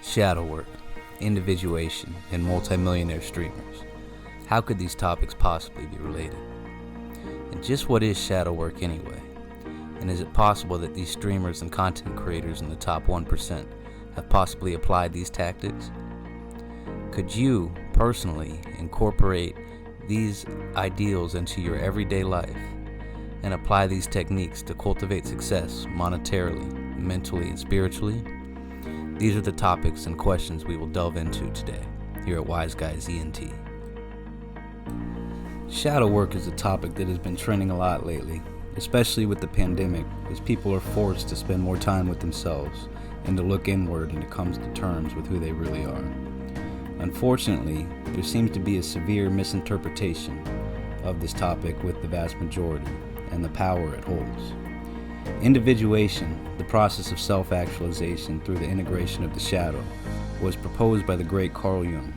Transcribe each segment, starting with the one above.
Shadow work, individuation, and multimillionaire streamers. How could these topics possibly be related? And just what is shadow work anyway? And is it possible that these streamers and content creators in the top 1% have possibly applied these tactics? Could you, personally, incorporate these ideals into your everyday life and apply these techniques to cultivate success monetarily, mentally, and spiritually? These are the topics and questions we will delve into today here at Wise Guys ENT. Shadow work is a topic that has been trending a lot lately, especially with the pandemic, as people are forced to spend more time with themselves and to look inward and to come to terms with who they really are. Unfortunately, there seems to be a severe misinterpretation of this topic with the vast majority and the power it holds. Individuation, the process of self-actualization through the integration of the shadow, was proposed by the great Carl Jung,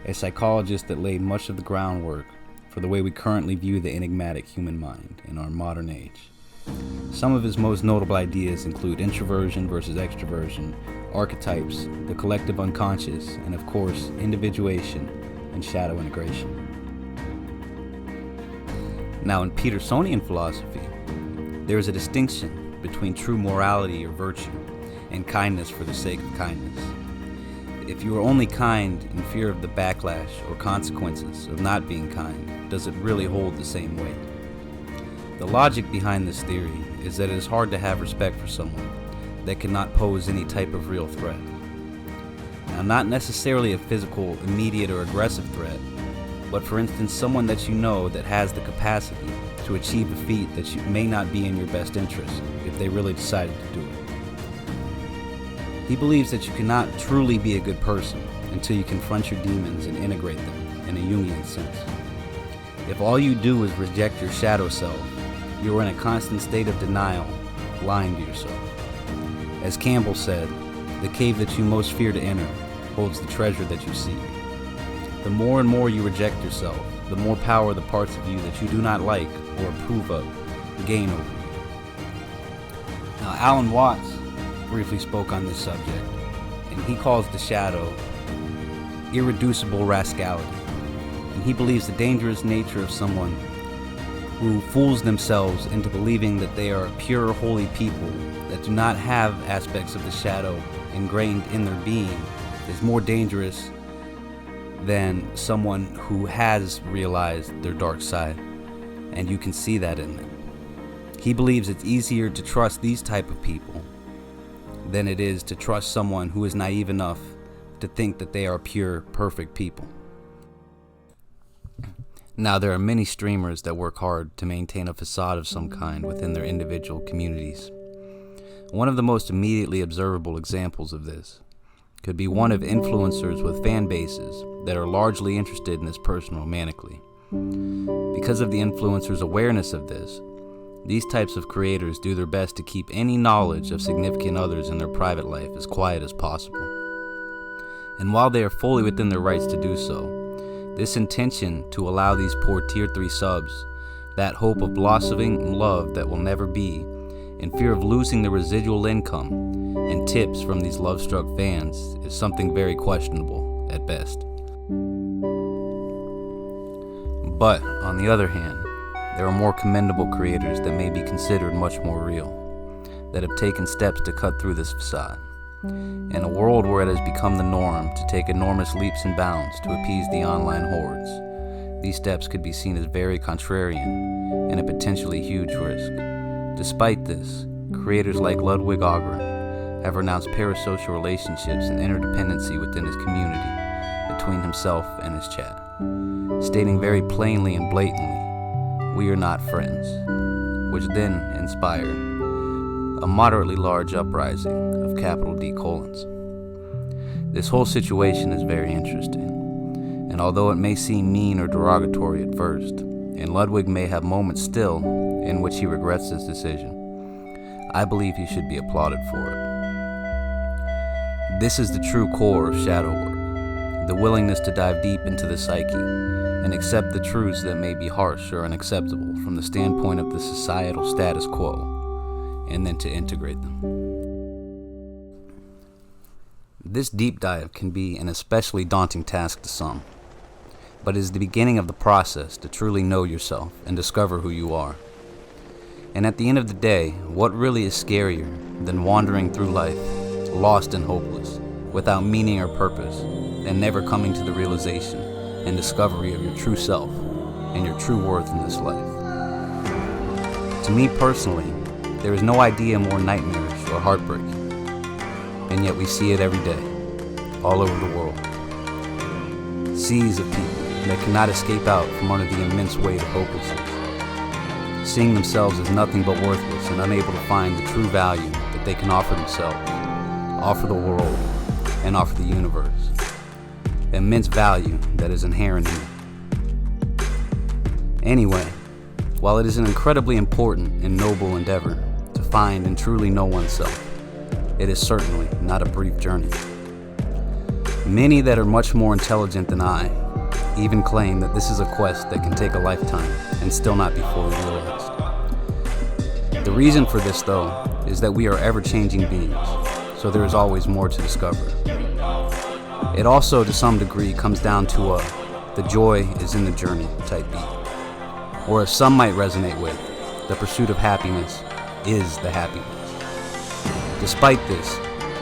a psychologist that laid much of the groundwork for the way we currently view the enigmatic human mind in our modern age. Some of his most notable ideas include introversion versus extroversion, archetypes, the collective unconscious, and of course, individuation and shadow integration. Now, in Petersonian philosophy, there is a distinction between true morality or virtue and kindness for the sake of kindness. If you are only kind in fear of the backlash or consequences of not being kind, does it really hold the same weight? The logic behind this theory is that it is hard to have respect for someone that cannot pose any type of real threat. Now, not necessarily a physical, immediate, or aggressive threat, but for instance, someone that you know that has the capacity to achieve a feat that may not be in your best interest if they really decided to do it. He believes that you cannot truly be a good person until you confront your demons and integrate them in a Jungian sense. If all you do is reject your shadow self, you are in a constant state of denial, lying to yourself. As Campbell said, the cave that you most fear to enter holds the treasure that you seek. The more and more you reject yourself, the more power the parts of you that you do not like or approve of gain over you. Now, Alan Watts briefly spoke on this subject, and he calls the shadow irreducible rascality. And he believes the dangerous nature of someone who fools themselves into believing that they are pure, holy people that do not have aspects of the shadow ingrained in their being is more dangerous than someone who has realized their dark side, and you can see that in them. He believes it's easier to trust these type of people than it is to trust someone who is naive enough to think that they are pure, perfect people. Now, there are many streamers that work hard to maintain a facade of some kind within their individual communities. One of the most immediately observable examples of this could be one of influencers with fan bases that are largely interested in this person romantically. Because of the influencer's awareness of this, these types of creators do their best to keep any knowledge of significant others in their private life as quiet as possible. And while they are fully within their rights to do so, this intention to allow these poor tier 3 subs that hope of blossoming love that will never be, in fear of losing the residual income and tips from these love-struck fans, is something very questionable at best. But, on the other hand, there are more commendable creators that may be considered much more real, that have taken steps to cut through this facade. In a world where it has become the norm to take enormous leaps and bounds to appease the online hordes, these steps could be seen as very contrarian and a potentially huge risk. Despite this, creators like Ludwig have renounced parasocial relationships and interdependency within his community between himself and his chat, stating very plainly and blatantly, "We are not friends," which then inspired a moderately large uprising of capital D colons. This whole situation is very interesting, and although it may seem mean or derogatory at first, and Ludwig may have moments still in which he regrets his decision, I believe he should be applauded for it. This is the true core of shadow work, the willingness to dive deep into the psyche and accept the truths that may be harsh or unacceptable from the standpoint of the societal status quo, and then to integrate them. This deep dive can be an especially daunting task to some, but it is the beginning of the process to truly know yourself and discover who you are. And at the end of the day, what really is scarier than wandering through life, lost and hopeless, without meaning or purpose, and never coming to the realization and discovery of your true self and your true worth in this life? To me personally, there is no idea more nightmarish or heartbreaking, and yet we see it every day, all over the world. Seas of people that cannot escape out from under the immense weight of hopelessness, seeing themselves as nothing but worthless and unable to find the true value that they can offer themselves, offer the world, and offer the universe. Immense value that is inherent in it. Anyway, while it is an incredibly important and noble endeavor to find and truly know oneself, it is certainly not a brief journey. Many that are much more intelligent than I even claim that this is a quest that can take a lifetime and still not be fully realized. The reason for this, though, is that we are ever-changing beings, so there is always more to discover. It also, to some degree, comes down to the joy is in the journey type beat. Or as some might resonate with, the pursuit of happiness is the happiness. Despite this,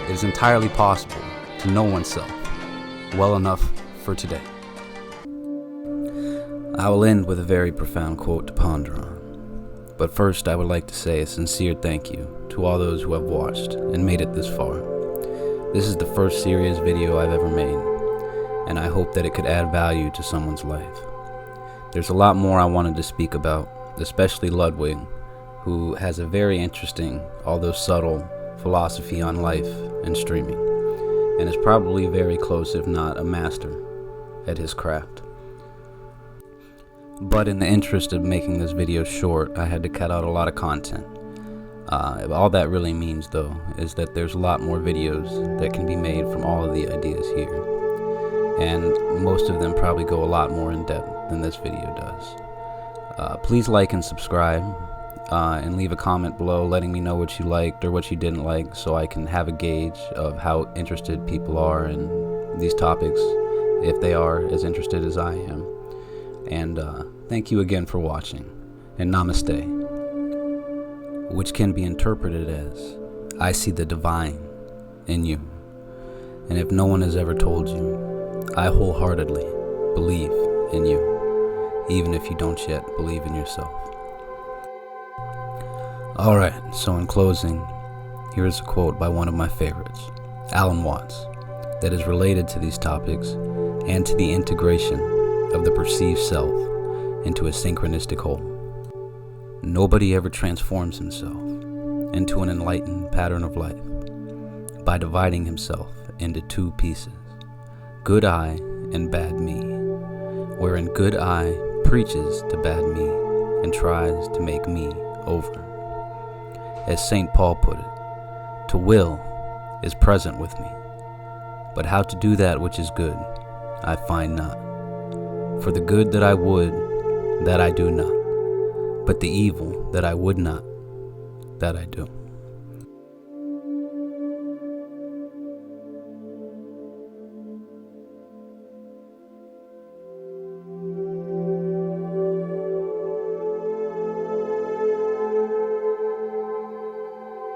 it is entirely possible to know oneself well enough for today. I will end with a very profound quote to ponder on. But first, I would like to say a sincere thank you to all those who have watched and made it this far. This is the first serious video I've ever made, and I hope that it could add value to someone's life. There's a lot more I wanted to speak about, especially Ludwig, who has a very interesting, although subtle, philosophy on life and streaming, and is probably very close, if not a master, at his craft. But in the interest of making this video short, I had to cut out a lot of content. All that really means, though, is that there's a lot more videos that can be made from all of the ideas here, and most of them probably go a lot more in depth than this video does. Please like and subscribe, and leave a comment below letting me know what you liked or what you didn't like, so I can have a gauge of how interested people are in these topics, if they are as interested as I am. And thank you again for watching, and namaste, which can be interpreted as, I see the divine in you. And if no one has ever told you, I wholeheartedly believe in you, even if you don't yet believe in yourself. Alright, so in closing, here is a quote by one of my favorites, Alan Watts, that is related to these topics and to the integration of the perceived self into a synchronistic whole. Nobody ever transforms himself into an enlightened pattern of life by dividing himself into two pieces, good I and bad me, wherein good I preaches to bad me and tries to make me over. As St. Paul put it, to will is present with me, but how to do that which is good I find not. For the good that I would, that I do not, but the evil that I would not, that I do.